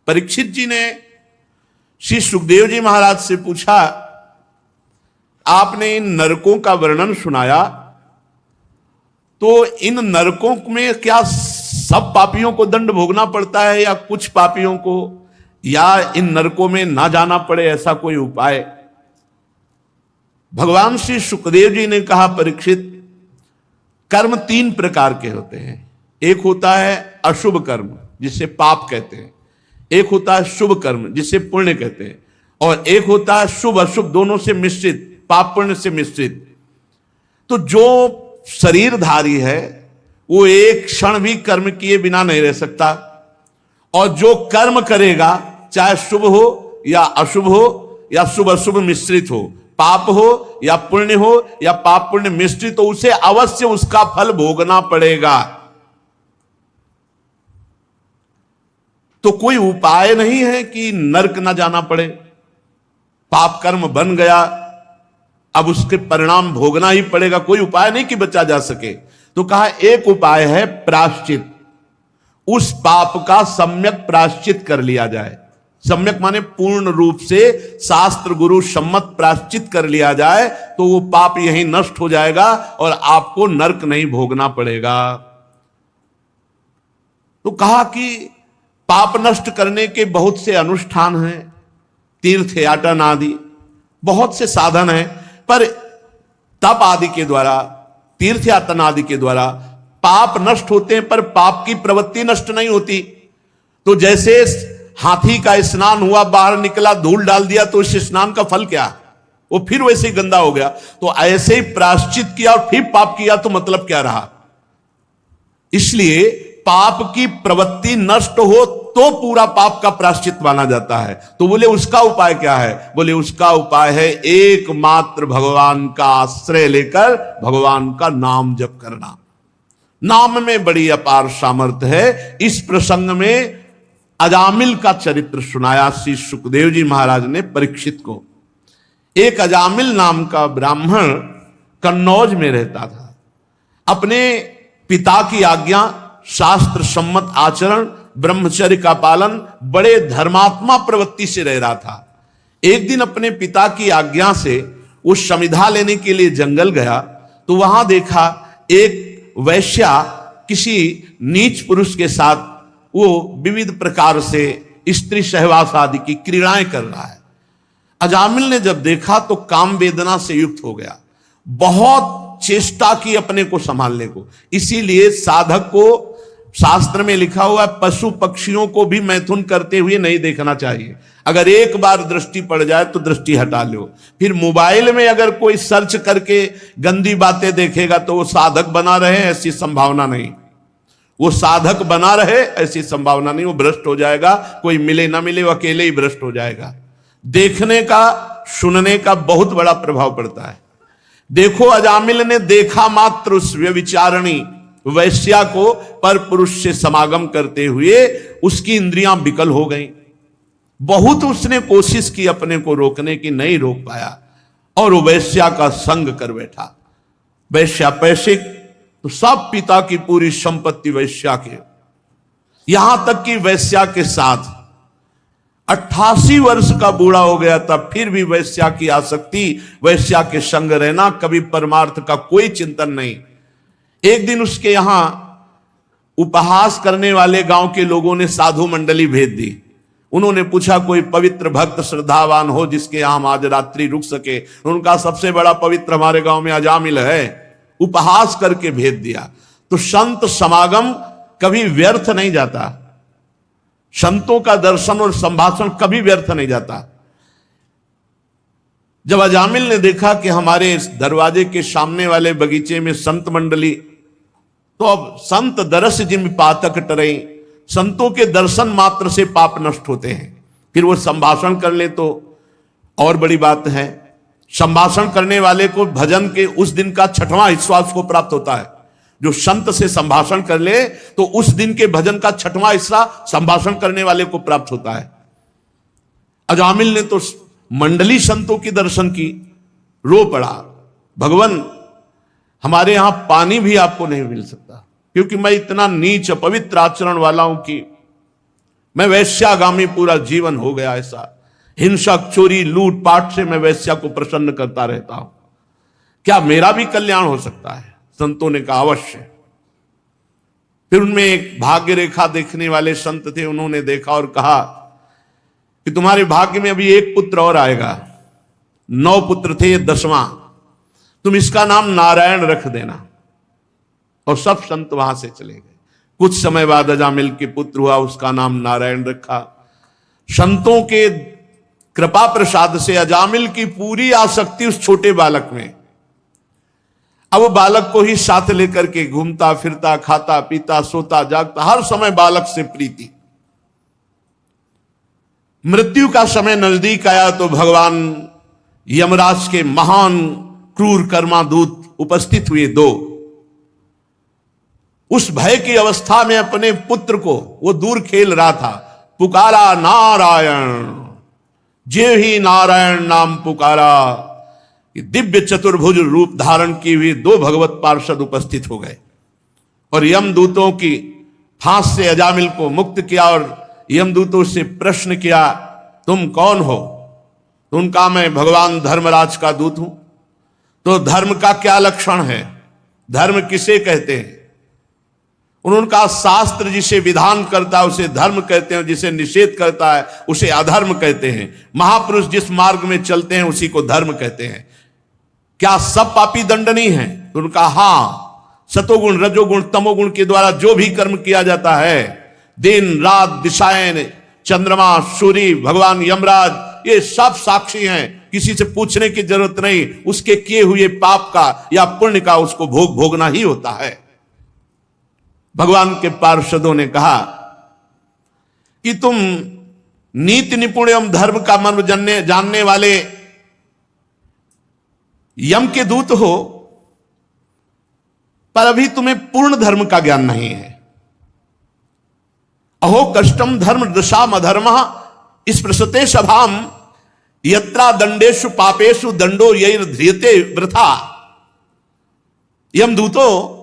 परीक्षित जी ने श्री सुखदेव जी महाराज से पूछा, आपने इन नरकों का वर्णन सुनाया, तो इन नरकों में क्या सब पापियों को दंड भोगना पड़ता है या कुछ पापियों को, या इन नरकों में ना जाना पड़े, ऐसा कोई उपाय? भगवान श्री सुखदेव जी ने कहा, परीक्षित, कर्म 3 प्रकार के होते हैं। एक होता है अशुभ कर्म जिसे पाप कहते हैं, एक होता है शुभ कर्म जिसे पुण्य कहते हैं, और एक होता है शुभ अशुभ दोनों से मिश्रित, पाप पुण्य से मिश्रित। तो जो शरीरधारी है वो एक क्षण भी कर्म किए बिना नहीं रह सकता, और जो कर्म करेगा चाहे शुभ हो या अशुभ हो या शुभ अशुभ मिश्रित हो, पाप हो या पुण्य हो या पाप पुण्य मिश्रित हो, उसे अवश्य उसका फल भोगना पड़ेगा। तो कोई उपाय नहीं है कि नरक ना जाना पड़े। पाप कर्म बन गया, अब उसके परिणाम भोगना ही पड़ेगा, कोई उपाय नहीं कि बचा जा सके। तो कहा एक उपाय है प्रायश्चित, उस पाप का सम्यक प्रायश्चित कर लिया जाए। सम्यक माने पूर्ण रूप से शास्त्र गुरु सम्मत प्रायश्चित कर लिया जाए, तो वो पाप यहीं नष्ट हो जाएगा और आपको नरक नहीं भोगना पड़ेगा। तो कहा कि पाप नष्ट करने के बहुत से अनुष्ठान हैं, तीर्थ याटन आदि बहुत से साधन हैं, पर तप आदि के द्वारा, तीर्थ यातन आदि के द्वारा पाप नष्ट होते हैं, पर पाप की प्रवृत्ति नष्ट नहीं होती। तो जैसे हाथी का स्नान हुआ, बाहर निकला, धूल डाल दिया, तो इस स्नान का फल क्या? वो फिर वैसे ही गंदा हो गया। तो ऐसे ही प्रायश्चित किया और फिर पाप किया तो मतलब क्या रहा? इसलिए पाप की प्रवृत्ति नष्ट हो तो पूरा पाप का प्रायश्चित माना जाता है। तो बोले उसका उपाय क्या है? बोले उसका उपाय है एकमात्र भगवान का आश्रय लेकर भगवान का नाम जप करना। नाम में बड़ी अपार सामर्थ्य है। इस प्रसंग में अजामिल का चरित्र सुनाया श्री सुखदेव जी महाराज ने परीक्षित को। एक अजामिल नाम का ब्राह्मण कन्नौज में रहता था। अपने पिता की आज्ञा, शास्त्र सम्मत आचरण, ब्रह्मचर्य का पालन, बड़े धर्मात्मा प्रवृत्ति से रह रहा था। एक दिन अपने पिता की आज्ञा से वो समिधा लेने के लिए जंगल गया, तो वहां देखा एक वैश्या किसी नीच पुरुष के साथ वो विविध प्रकार से स्त्री सहवास आदि की क्रीड़ाएं कर रहा है। अजामिल ने जब देखा तो काम वेदना से युक्त हो गया, बहुत चेष्टा की अपने को संभालने को। इसीलिए साधक को शास्त्र में लिखा हुआ है, पशु पक्षियों को भी मैथुन करते हुए नहीं देखना चाहिए। अगर एक बार दृष्टि पड़ जाए तो दृष्टि हटा लो। फिर मोबाइल में अगर कोई सर्च करके गंदी बातें देखेगा तो वो साधक बना रहे, ऐसी संभावना नहीं। वो साधक बना रहे ऐसी संभावना नहीं, वो भ्रष्ट हो जाएगा। कोई मिले ना मिले वो अकेले ही भ्रष्ट हो जाएगा। देखने का, सुनने का बहुत बड़ा प्रभाव पड़ता है। देखो अजामिल ने देखा मात्र उस व्यभिचारिणी वैश्या को पर पुरुष से समागम करते हुए उसकी इंद्रियां विकल हो गईं। बहुत उसने कोशिश की अपने को रोकने की, नहीं रोक पाया और वो वैश्या का संग कर बैठा। वैश्या पैसे तो सब पिता की पूरी संपत्ति वैश्या के, यहां तक कि वैश्या के साथ 88 वर्ष का बूढ़ा हो गया था, फिर भी वैश्या की आसक्ति, वैश्या के संग रहना, कभी परमार्थ का कोई चिंतन नहीं। एक दिन उसके यहां उपहास करने वाले गांव के लोगों ने साधु मंडली भेज दी। उन्होंने पूछा कोई पवित्र भक्त श्रद्धावान हो जिसके यहां हम आज रात्रि रुक सके। उनका सबसे बड़ा पवित्र हमारे गांव में अजामिल है। उपहास करके भेज दिया। तो संत समागम कभी व्यर्थ नहीं जाता। संतों का दर्शन और संभाषण कभी व्यर्थ नहीं जाता। जब अजामिल ने देखा कि हमारे इस दरवाजे के सामने वाले बगीचे में संत मंडली, तो अब संत दरस जिम पातक टरे, संतों के दर्शन मात्र से पाप नष्ट होते हैं। फिर वो संभाषण कर ले तो और बड़ी बात है। संभाषण करने वाले को भजन के उस दिन का 6वां हिस्सा उसको प्राप्त होता है। जो संत से संभाषण कर ले तो उस दिन के भजन का 6वां हिस्सा संभाषण करने वाले को प्राप्त होता है। अजामिल ने तो मंडली संतों की दर्शन की, रो पड़ा, भगवान हमारे यहां पानी भी आपको नहीं मिल सकता, क्योंकि मैं इतना नीच अपवित्र आचरण वाला हूं कि मैं वैश्यागामी पूरा जीवन हो गया ऐसा, हिंसक, चोरी, लूट पाट से मैं वैश्या को प्रसन्न करता रहता हूं, क्या मेरा भी कल्याण हो सकता है? संतों ने कहा अवश्य। फिर उनमें एक भाग्य रेखा देखने वाले संत थे, उन्होंने देखा और कहा कि तुम्हारे भाग्य में अभी एक पुत्र और आएगा, 9 पुत्र थे, ये 10वां, तुम इसका नाम नारायण रख देना। और सब संत वहां से चले गए। कुछ समय बाद अजामिल के पुत्र हुआ, उसका नाम नारायण रखा। संतों के कृपा प्रसाद से अजामिल की पूरी आसक्ति उस छोटे बालक में। अब वो बालक को ही साथ लेकर के घूमता फिरता, खाता पीता, सोता जागता, हर समय बालक से प्रीति। मृत्यु का समय नजदीक आया तो भगवान यमराज के महान क्रूर कर्मादूत उपस्थित हुए 2। उस भय की अवस्था में अपने पुत्र को वो दूर खेल रहा था, पुकारा नारायण, जे ही नारायण नाम पुकारा, दिव्य चतुर्भुज रूप धारण किए हुए 2 भगवत पार्षद उपस्थित हो गए और यमदूतों की फांस से अजामिल को मुक्त किया और यमदूतों से प्रश्न किया, तुम कौन हो? तो उनका मैं भगवान धर्मराज का दूत हूं। तो धर्म का क्या लक्षण है? धर्म किसे कहते हैं? उन्होंने कहा, शास्त्र जिसे विधान करता है उसे धर्म कहते हैं, जिसे निषेध करता है उसे अधर्म कहते हैं। महापुरुष जिस मार्ग में चलते हैं उसी को धर्म कहते हैं। क्या सब पापी दंडनीय हैं? तो उनका हां, सतोगुण रजोगुण तमोगुण के द्वारा जो भी कर्म किया जाता है, दिन रात दिशाएं, चंद्रमा सूर्य भगवान यमराज, ये सब साक्षी हैं, किसी से पूछने की जरूरत नहीं। उसके किए हुए पाप का या पुण्य का उसको भोग भोगना ही होता है। भगवान के पार्षदों ने कहा कि तुम नीति निपुण एवं धर्म का मर्म जानने वाले यम के दूत हो, पर अभी तुम्हें पूर्ण धर्म का ज्ञान नहीं है। अहो कष्टम धर्म दशाम अधर्म स्पृशते सभाम यत्रा दंडेषु पापेषु दंडो यैर्ध्रियते वृथा। यमदूतों,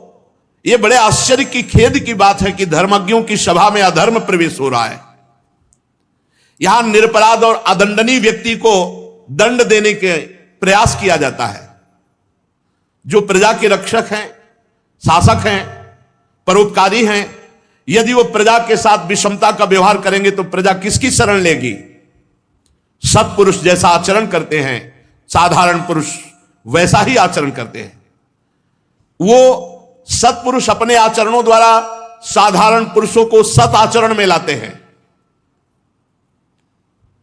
ये बड़े आश्चर्य की खेद की बात है कि धर्मज्ञों की सभा में अधर्म प्रवेश हो रहा है। यहां निरपराध और अदंडनीय व्यक्ति को दंड देने के प्रयास किया जाता है। जो प्रजा के रक्षक हैं, शासक हैं, परोपकारी हैं, यदि वो प्रजा के साथ विषमता का व्यवहार करेंगे तो प्रजा किसकी शरण लेगी? सत्पुरुष जैसा आचरण करते हैं, साधारण पुरुष वैसा ही आचरण करते हैं। वो सत्पुरुष अपने आचरणों द्वारा साधारण पुरुषों को सत आचरण में लाते हैं।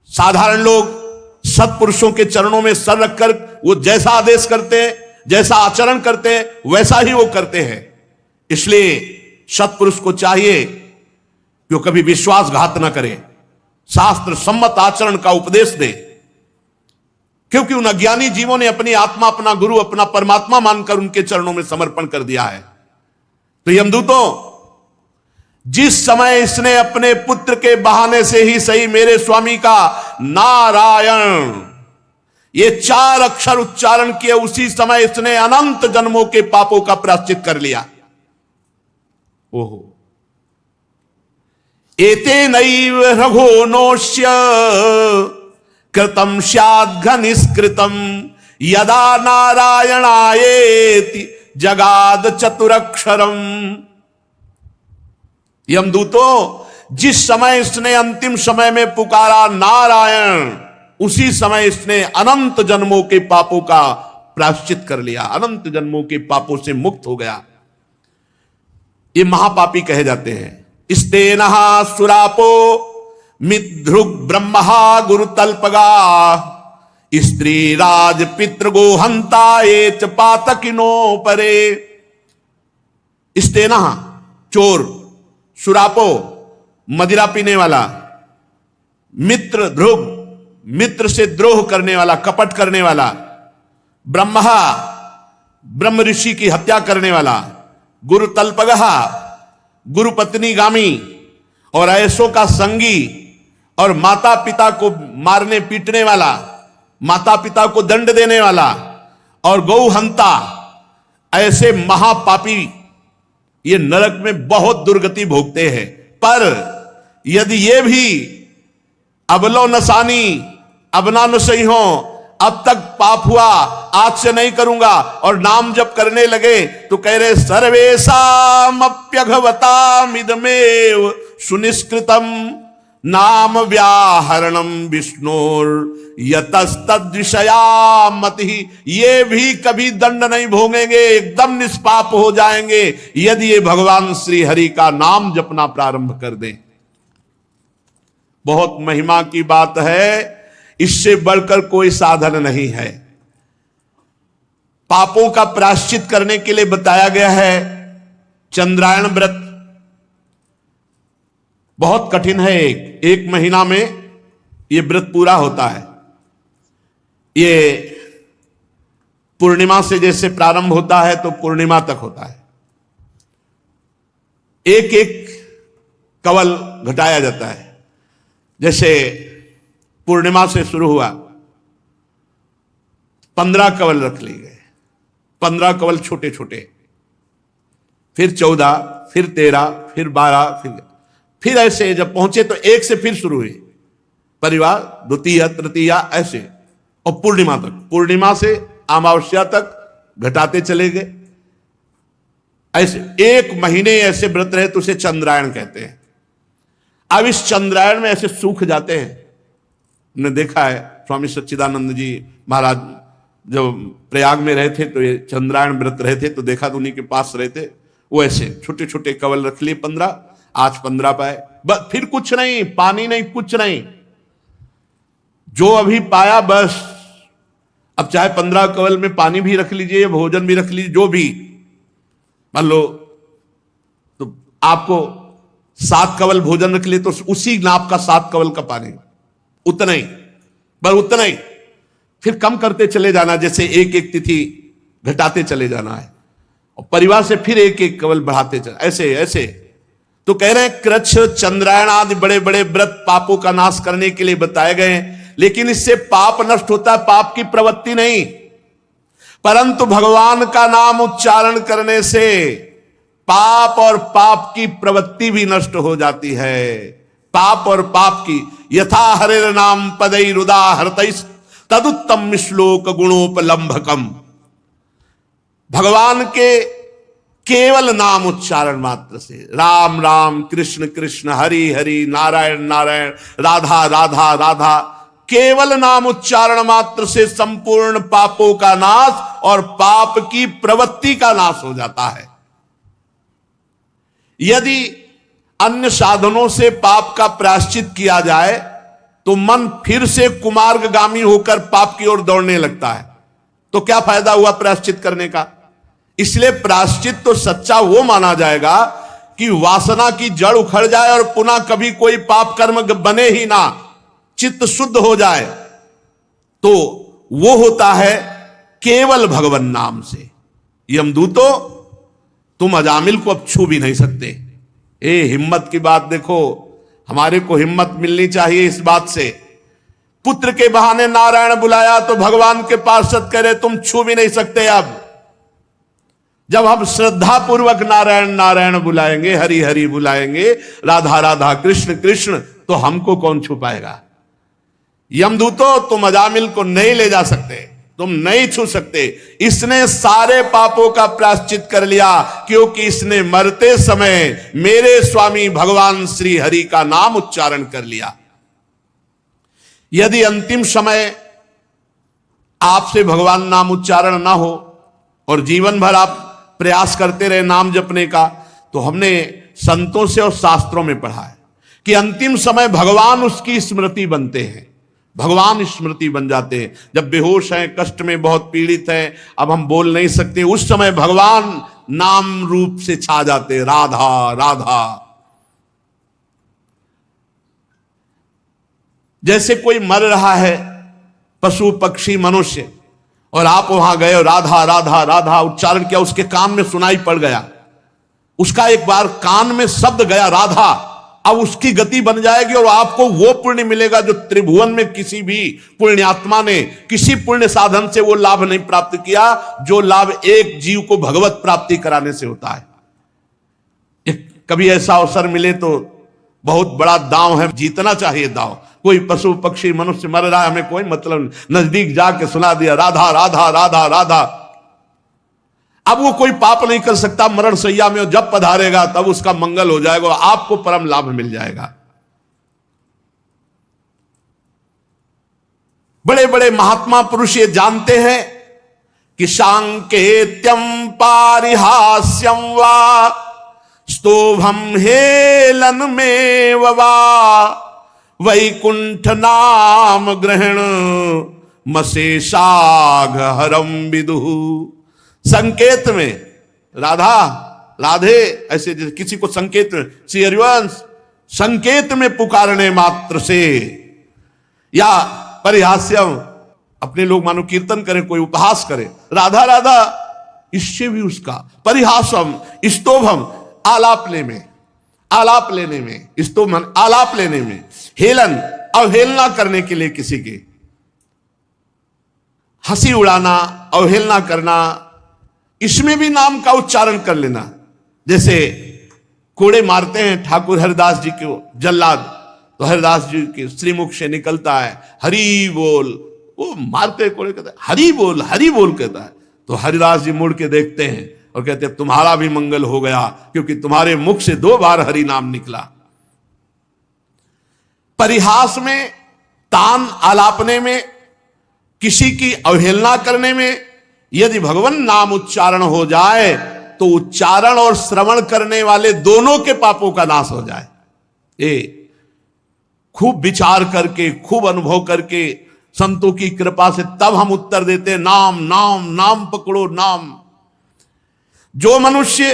साधारण लोग सत्पुरुषों के चरणों में सर रखकर वो जैसा आदेश करते हैं, जैसा आचरण करते हैं, वैसा ही वो करते हैं। इसलिए सत्पुरुष को चाहिए कि वो कभी विश्वासघात न करे, शास्त्र सम्मत आचरण का उपदेश दे, क्योंकि उन अज्ञानी जीवों ने अपनी आत्मा, अपना गुरु, अपना परमात्मा मानकर उनके चरणों में समर्पण कर दिया है। तो यमदूतों, जिस समय इसने अपने पुत्र के बहाने से ही सही मेरे स्वामी का नारायण ये 4 अक्षर उच्चारण किए, उसी समय इसने अनंत जन्मों के पापों का प्रायश्चित कर लिया। ओहो, एते नैव रघोनोष्य कृतम स्याद् घनिष्कृतम यदा नारायणायेति जगाद चतुरक्षरम। यमदूतों, जिस समय इसने अंतिम समय में पुकारा नारायण, उसी समय इसने अनंत जन्मों के पापों का प्रायश्चित कर लिया, अनंत जन्मों के पापों से मुक्त हो गया। ये महापापी कहे जाते हैं। स्तेनः सुरापो मिध्रुग ब्रह्महा गुरुतल्पगा स्त्री राज पितृगोहंता ये च पातकिनो परे। स्तेनः चोर, सुरापो मदिरा पीने वाला, मित्र ध्रुव मित्र से द्रोह करने वाला, कपट करने वाला, ब्रह्महा ब्रह्म ऋषि की हत्या करने वाला, गुरु तल्पगहा गुरु पत्नी गामी और ऐसों का संगी, और माता पिता को मारने पीटने वाला, माता पिता को दंड देने वाला, और गौहंता, ऐसे महापापी ये नरक में बहुत दुर्गति भोगते हैं। पर यदि ये भी अबलो नसानी, अब ना न सही हो, अब तक पाप हुआ, आज से नहीं करूंगा, और नाम जब करने लगे तो कह रहे सर्वेशामप्यघवतामिदमेव सुनिष्कृतम नाम व्याहरणम विष्णुर यतस्तद्विषयामति। ये भी कभी दंड नहीं भोगेंगे, एकदम निष्पाप हो जाएंगे यदि ये भगवान श्री हरि का नाम जपना प्रारंभ कर दें। बहुत महिमा की बात है, इससे बढ़कर कोई साधन नहीं है। पापों का प्रायश्चित करने के लिए बताया गया है चंद्रायण व्रत। बहुत कठिन है, एक महीना में यह व्रत पूरा होता है। ये पूर्णिमा से जैसे प्रारंभ होता है तो पूर्णिमा तक होता है। एक एक कवल घटाया जाता है। जैसे पूर्णिमा से शुरू हुआ, 15 कवल रख लिए गए, 15 कवल छोटे छोटे, फिर 14, फिर 13, फिर 12, फिर ऐसे जब पहुंचे तो एक से फिर शुरू हुई परिवार, द्वितीय, तृतीया, ऐसे, और पूर्णिमा तक। पूर्णिमा से अमावस्या तक घटाते चले गए। ऐसे एक महीने ऐसे व्रत रहे तो उसे चंद्रायण कहते हैं। अब इस चंद्रायण में ऐसे सूख जाते हैं। हमने देखा है स्वामी सच्चिदानंद जी महाराज जब प्रयाग में रहे थे तो ये चंद्रायण व्रत रहे थे, तो देखा तो उन्हीं के पास रहे थे, वो ऐसे छोटे छोटे कवल रख लिए 15, आज 15 पाए, बस फिर कुछ नहीं, पानी नहीं, कुछ नहीं, जो अभी पाया बस। अब चाहे 15 कवल में पानी भी रख लीजिए, भोजन भी रख लीजिए, जो भी, मान लो तो आपको 7 कवल भोजन रख लिए तो उसी नाप का 7 कवल का पानी, उतना ही, बस उतना ही। फिर कम करते चले जाना, जैसे एक एक तिथि घटाते चले जाना है, और परिवार से फिर एक एक कवल बढ़ाते चले, ऐसे ऐसे। तो कह रहे हैं कृच्छ, चंद्रायण आदि बड़े बड़े व्रत पापों का नाश करने के लिए बताए गए हैं, लेकिन इससे पाप नष्ट होता है, पाप की प्रवृत्ति नहीं। परंतु भगवान का नाम उच्चारण करने से पाप और पाप की प्रवृत्ति भी नष्ट हो जाती है। पाप और पाप की, यथा हरेर नाम पदैरुदाहृतैः तदुत्तम श्लोक गुणोपलंभकम। भगवान के केवल नाम उच्चारण मात्र से, राम राम, कृष्ण कृष्ण, हरि हरि, नारायण नारायण, राधा राधा राधा, केवल नाम उच्चारण मात्र से संपूर्ण पापों का नाश और पाप की प्रवृत्ति का नाश हो जाता है। यदि अन्य साधनों से पाप का प्रायश्चित किया जाए तो मन फिर से कुमार्गगामी होकर पाप की ओर दौड़ने लगता है, तो क्या फायदा हुआ प्रायश्चित करने का। इसलिए प्रायश्चित तो सच्चा वो माना जाएगा कि वासना की जड़ उखड़ जाए और पुनः कभी कोई पाप कर्म बने ही ना, चित्त शुद्ध हो जाए, तो वो होता है केवल भगवान नाम से। यमदूतो तुम अजामिल को अब छू भी नहीं सकते। ए हिम्मत की बात देखो, हमारे को हिम्मत मिलनी चाहिए इस बात से। पुत्र के बहाने नारायण बुलाया तो भगवान के पार्षद कह रहे तुम छू भी नहीं सकते। अब जब हम श्रद्धा पूर्वक नारायण नारायण बुलाएंगे, हरि हरि बुलाएंगे, राधा राधा, कृष्ण कृष्ण, तो हमको कौन छू पाएगा। यमदूतो तुम अजामिल को नहीं ले जा सकते, तुम नहीं छू सकते। इसने सारे पापों का प्रायश्चित कर लिया क्योंकि इसने मरते समय मेरे स्वामी भगवान श्री हरि का नाम उच्चारण कर लिया। यदि अंतिम समय आपसे भगवान नाम उच्चारण ना हो और जीवन भर आप प्रयास करते रहे नाम जपने का, तो हमने संतों से और शास्त्रों में पढ़ा है कि अंतिम समय भगवान उसकी स्मृति बनते हैं, भगवान स्मृति बन जाते हैं। जब बेहोश हैं, कष्ट में बहुत पीड़ित हैं, अब हम बोल नहीं सकते, उस समय भगवान नाम रूप से छा जाते, राधा राधा। जैसे कोई मर रहा है, पशु पक्षी मनुष्य, और आप वहां गए और राधा राधा राधा उच्चारण किया, उसके कान में सुनाई पड़ गया, उसका एक बार कान में शब्द गया राधा, अब उसकी गति बन जाएगी और आपको वो पुण्य मिलेगा जो त्रिभुवन में किसी भी पुण्यात्मा ने किसी पुण्य साधन से वो लाभ नहीं प्राप्त किया, जो लाभ एक जीव को भगवत प्राप्ति कराने से होता है। कभी ऐसा अवसर मिले तो बहुत बड़ा दांव है, जीतना चाहिए दांव। कोई पशु पक्षी मनुष्य मर रहा है, हमें कोई मतलब नहीं, नजदीक जाके सुना दिया राधा राधा राधा राधा। अब वो कोई पाप नहीं कर सकता, मरण सैया में जब पधारेगा तब उसका मंगल हो जाएगा, आपको परम लाभ मिल जाएगा। बड़े बड़े महात्मा पुरुष ये जानते हैं कि सांकेत्यम पारिहास्यम वा स्तोभम हेलन में वा वैकुंठ नाम ग्रहण मशेषाघ हरम विदुहु। संकेत में राधा राधे ऐसे किसी को संकेत में, श्री हरिवंश संकेत में पुकारने मात्र से, या परिहास्यम अपने लोग मानो कीर्तन करें, कोई उपहास करे, राधा राधा इससे भी उसका, परिहासम स्तोभम आलाप लेने में, स्तोभम आलाप लेने में, हेलन अवहेलना करने के लिए किसी की, हंसी उड़ाना, अवहेलना करना, इसमें भी नाम का उच्चारण कर लेना। जैसे कोड़े मारते हैं ठाकुर हरिदास जी को जल्लाद, तो हरिदास जी के श्रीमुख से निकलता है हरि बोल, वो मारते कोड़े कहते हरि बोल कहता है, तो हरिदास जी मुड़ के देखते हैं और कहते हैं तुम्हारा भी मंगल हो गया, क्योंकि तुम्हारे मुख से 2 बार हरि नाम निकला। परिहास में, तान आलापने में, किसी की अवहेलना करने में, यदि भगवान नाम उच्चारण हो जाए तो उच्चारण और श्रवण करने वाले दोनों के पापों का नाश हो जाए। ये खूब विचार करके, खूब अनुभव करके, संतों की कृपा से तब हम उत्तर देते हैं, नाम नाम नाम पकड़ो नाम। जो मनुष्य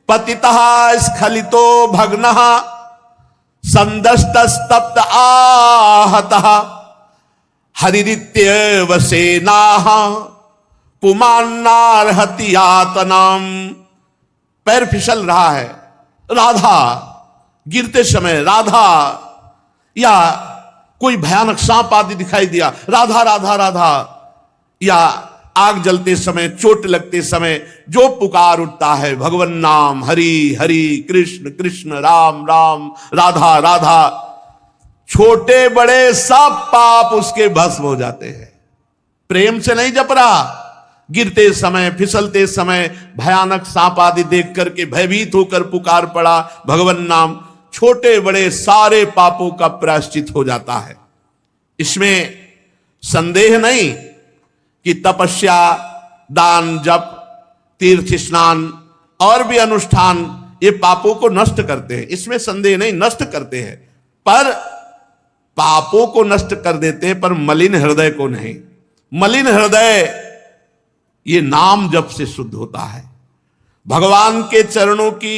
पतितः स्खलितो भग्नः संदष्टस्तप्त आहतः हरिरित्येव सेनाः पुमान्नार्हति यातनाम। पैर फिसल रहा है, राधा गिरते समय राधा, या कोई भयानक सांप आदि दिखाई दिया, राधा राधा राधा, या आग जलते समय, चोट लगते समय जो पुकार उठता है भगवान नाम, हरि हरि कृष्ण कृष्ण राम राम राधा राधा, छोटे बड़े सब पाप उसके भस्म हो जाते हैं। प्रेम से नहीं जप रहा, गिरते समय, फिसलते समय, भयानक सांप आदि देख करके भयभीत होकर पुकार पड़ा भगवान नाम, छोटे बड़े सारे पापों का प्रायश्चित हो जाता है। इसमें संदेह नहीं कि तपस्या, दान, जप, तीर्थ स्नान और भी अनुष्ठान ये पापों को नष्ट करते हैं, इसमें संदेह नहीं, नष्ट करते हैं, पर पापों को नष्ट कर देते हैं, पर मलिन हृदय को नहीं। मलिन हृदय ये नाम जप से शुद्ध होता है, भगवान के चरणों की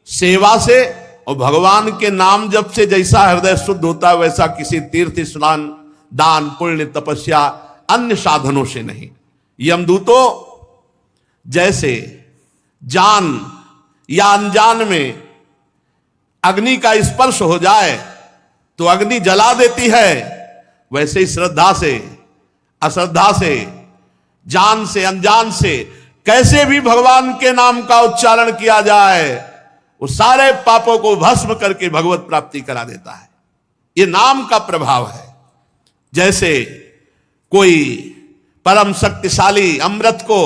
सेवा से, और भगवान के नाम जप से जैसा हृदय शुद्ध होता है वैसा किसी तीर्थ स्नान, दान, पुण्य, तपस्या, अन्य साधनों से नहीं। यमदूतों जैसे जान या अनजान में अग्नि का स्पर्श हो जाए तो अग्नि जला देती है, वैसे ही श्रद्धा से, अश्रद्धा से, जान से, अनजान से कैसे भी भगवान के नाम का उच्चारण किया जाए वो सारे पापों को भस्म करके भगवत प्राप्ति करा देता है। ये नाम का प्रभाव है। जैसे कोई परम शक्तिशाली अमृत को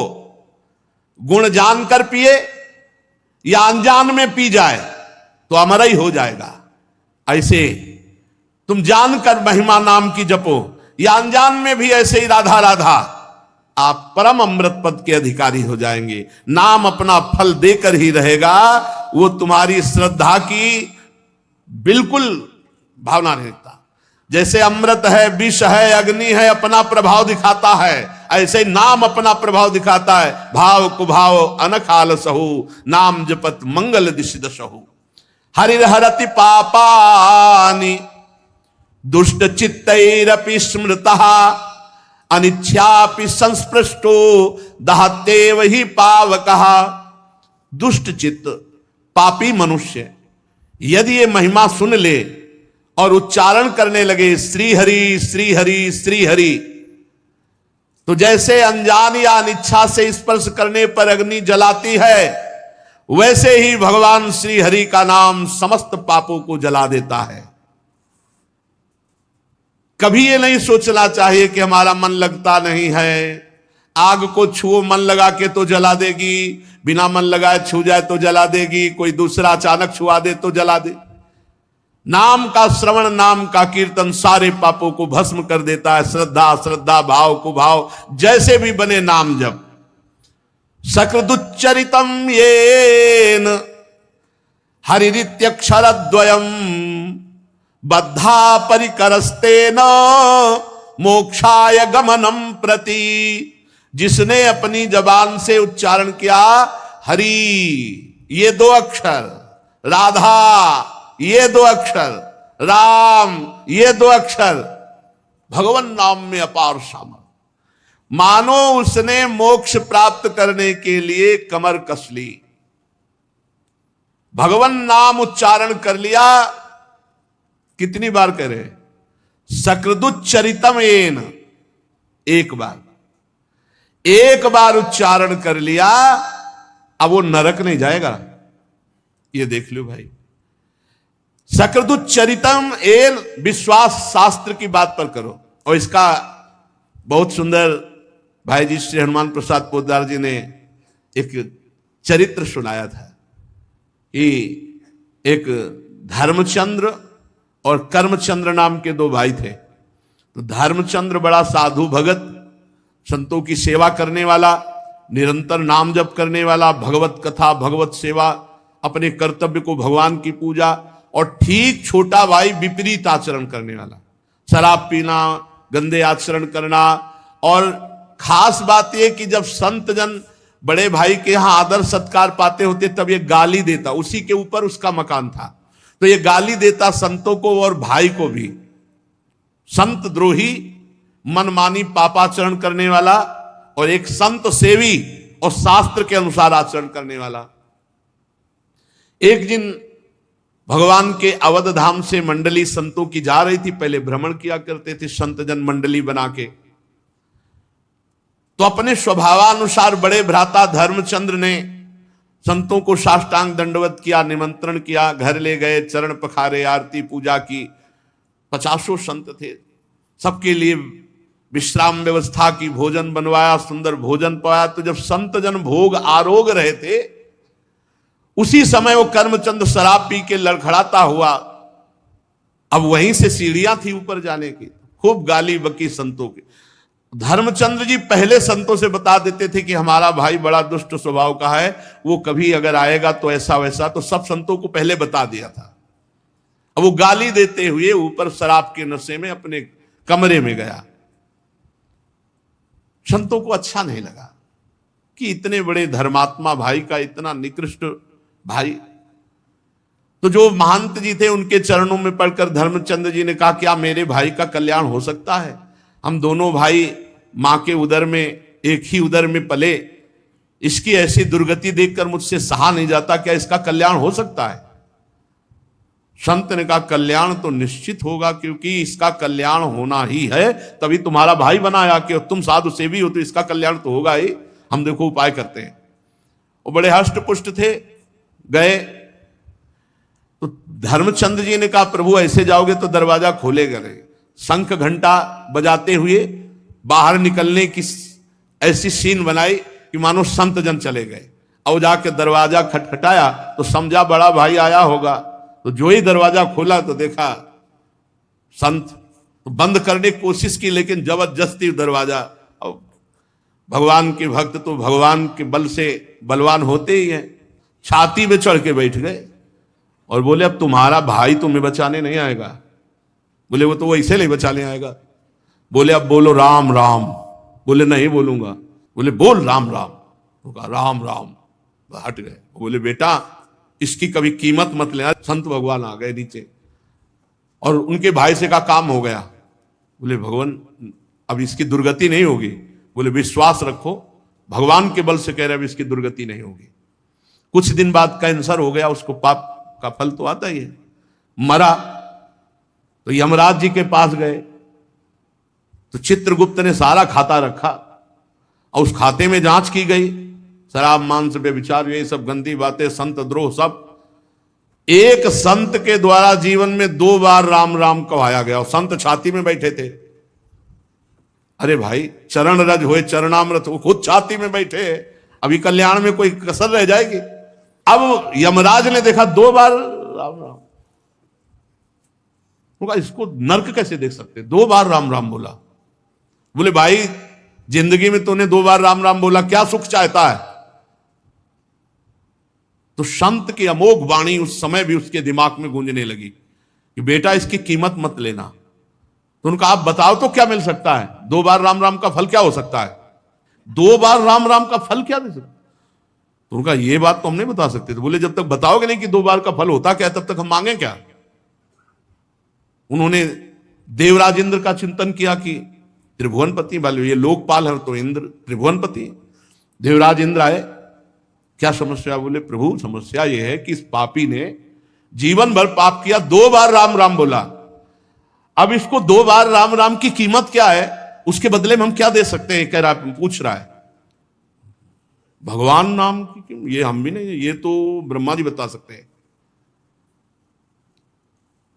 गुण जानकर पिए या अनजान में पी जाए तो अमर ही हो जाएगा, ऐसे तुम जानकर महिमा नाम की जपो या अनजान में भी ऐसे ही राधा राधा, आप परम अमृत पद के अधिकारी हो जाएंगे। नाम अपना फल देकर ही रहेगा, वो तुम्हारी श्रद्धा की बिल्कुल भावना नहीं रखता। जैसे अमृत है, विष है, अग्नि है, अपना प्रभाव दिखाता है, ऐसे नाम अपना प्रभाव दिखाता है। भाव कुभाव अनखाल सहु, नाम जपत मंगल दिशि दशहु। हरिहरति पापानि दुष्ट चित्तैरपि स्मृतः, अनिच्छापि संस्पृष्टो दहतेव ही पावकः। दुष्ट चित्त पापी मनुष्य यदि ये महिमा सुन ले और उच्चारण करने लगे श्री हरि श्री हरि श्री हरि, तो जैसे अनजान या अनिच्छा से स्पर्श करने पर अग्नि जलाती है, वैसे ही भगवान श्री हरि का नाम समस्त पापों को जला देता है। कभी ये नहीं सोचना चाहिए कि हमारा मन लगता नहीं है, आग को छुओ मन लगा के तो जला देगी, बिना मन लगाए छू जाए तो जला देगी, कोई दूसरा अचानक छुआ दे तो जला दे। नाम का श्रवण, नाम का कीर्तन सारे पापों को भस्म कर देता है। श्रद्धा श्रद्धा, भाव कुभाव जैसे भी बने नाम जप। सकृदुच्चरितम येन हरिरित्यक्षरद्वयम बद्धा परिकरस्तेन मोक्षाय गमनम प्रति। जिसने अपनी जबान से उच्चारण किया हरि ये 2 अक्षर, राधा ये 2 अक्षर, राम ये 2 अक्षर, भगवान नाम में अपार सामर्थ्य, मानो उसने मोक्ष प्राप्त करने के लिए कमर कस ली। भगवान नाम उच्चारण कर लिया, कितनी बार करे? सकृदुच्चरितम येन, एक बार उच्चारण कर लिया, अब वो नरक नहीं जाएगा। ये देख लो भाई, सकृदुच्चरितम एन, विश्वास शास्त्र की बात पर करो। और इसका बहुत सुंदर भाई जी श्री हनुमान प्रसाद पोद्दार जी ने एक चरित्र सुनाया था कि एक धर्मचंद्र और कर्मचंद्र नाम के 2 भाई थे। तो धर्मचंद्र बड़ा साधु भगत, संतों की सेवा करने वाला, निरंतर नाम जप करने वाला, भगवत कथा भगवत सेवा, अपने कर्तव्य को भगवान की पूजा, और ठीक छोटा भाई विपरीत आचरण करने वाला, शराब पीना, गंदे आचरण करना। और खास बात यह कि जब संत जन बड़े भाई के यहां आदर सत्कार पाते होते तब ये गाली देता, उसी के ऊपर उसका मकान था, तो ये गाली देता संतों को और भाई को भी। संत द्रोही, मनमानी पापाचरण करने वाला, और एक संत सेवी और शास्त्र के अनुसार आचरण करने वाला। एक दिन भगवान के अवध धाम से मंडली संतों की जा रही थी। पहले भ्रमण किया करते थे संत जन मंडली बना के। तो अपने स्वभावानुसार बड़े भ्राता धर्मचंद्र ने संतों को साष्टांग दंडवत किया, निमंत्रण किया, घर ले गए, चरण पखारे, आरती पूजा की। 50 संत थे, सबके लिए विश्राम व्यवस्था की, भोजन बनवाया, सुंदर भोजन पाया। तो जब संत जन भोग आरोग रहे थे, उसी समय वो कर्मचंद शराब पी के लड़खड़ाता हुआ, अब वहीं से सीढ़ियां थी ऊपर जाने की, खूब गाली बकी संतों की। धर्मचंद्र जी पहले संतों से बता देते थे कि हमारा भाई बड़ा दुष्ट स्वभाव का है, वो कभी अगर आएगा तो ऐसा वैसा, तो सब संतों को पहले बता दिया था। अब वो गाली देते हुए ऊपर शराब के नशे में अपने कमरे में गया। संतों को अच्छा नहीं लगा कि इतने बड़े धर्मात्मा भाई का इतना निकृष्ट भाई। तो जो महंत जी थे उनके चरणों में पड़कर धर्मचंद्र जी ने कहा, क्या मेरे भाई का कल्याण हो सकता है? हम दोनों भाई मां के उदर में, एक ही उदर में पले, इसकी ऐसी दुर्गति देखकर मुझसे सहा नहीं जाता, क्या इसका कल्याण हो सकता है? संत ने कहा, कल्याण तो निश्चित होगा, क्योंकि इसका कल्याण होना ही है, तभी तुम्हारा भाई बनाया कि तुम साधु सेवी हो, तो इसका कल्याण तो होगा ही। हम देखो उपाय करते हैं। वो बड़े हष्ट पुष्ट थे, गए तो धर्मचंद्र जी ने कहा, प्रभु ऐसे जाओगे तो दरवाजा खोलेगा नहीं। शंख घंटा बजाते हुए बाहर निकलने की ऐसी सीन बनाई कि मानो संत जन चले गए। और जाके दरवाजा खटखटाया तो समझा बड़ा भाई आया होगा। तो जो ही दरवाजा खोला तो देखा संत। तो बंद करने की कोशिश की, लेकिन जबरदस्ती दरवाजा। और भगवान के भक्त तो भगवान के बल से बलवान होते ही हैं, छाती में चढ़ के बैठ गए और बोले, अब तुम्हारा भाई तुम्हें बचाने नहीं आएगा। बोले, वो तो ऐसे नहीं बचाने आएगा। बोले, अब बोलो राम राम। बोले, नहीं बोलूंगा। बोले, बोल राम राम। तो कहा राम राम, हट गए। बोले, बेटा इसकी कभी कीमत मत लेना। संत भगवान आ गए नीचे और उनके भाई से कहा, काम हो गया। बोले, भगवान अब इसकी दुर्गति नहीं होगी। बोले, विश्वास रखो, भगवान के बल से कह रहे, अब इसकी दुर्गति नहीं होगी। कुछ दिन बाद कैंसर हो गया, उसको पाप का फल तो आता ही है, मरा। तो यमराज जी के पास गए तो चित्रगुप्त ने सारा खाता रखा और उस खाते में जांच की गई शराब मांस व्यभिचार यही सब गंदी बातें, संत द्रोह सब। एक संत के द्वारा जीवन में 2 बार राम राम कहाया गया और संत छाती में बैठे थे। अरे भाई, चरण रज होए चरणामृत, वो खुद छाती में बैठे। अभी कल्याण में कोई कसर रह जाएगी? अब यमराज ने देखा 2 बार राम राम, होगा इसको नर्क कैसे देख सकते? 2 बार राम राम बोला। बोले भाई, जिंदगी में तूने 2 बार राम राम बोला, क्या सुख चाहता है? तो संत की अमोघ वाणी उस समय भी उसके दिमाग में गूंजने लगी कि बेटा इसकी कीमत मत लेना। तो उनका आप बताओ तो क्या मिल सकता है? 2 बार राम राम का फल क्या हो सकता है? 2 बार राम राम का फल क्या दे सकता? तो उनका ये बात तो हम नहीं बता सकते। तो बोले जब तक बताओगे नहीं कि 2 बार का फल होता क्या, तब तक हम मांगे क्या? उन्होंने देवराजेंद्र का चिंतन किया कि त्रिभुवनपति वाले, ये लोकपाल है तो इंद्र त्रिभुवनपति। देवराज इंद्र आए, क्या समस्या? बोले प्रभु समस्या यह है कि इस पापी ने जीवन भर पाप किया, 2 बार राम राम बोला। अब इसको 2 बार राम राम की कीमत क्या है, उसके बदले में हम क्या दे सकते हैं? कह रहा, पूछ रहा है। भगवान नाम की ये हम भी नहीं, ये तो ब्रह्मा जी बता सकते हैं।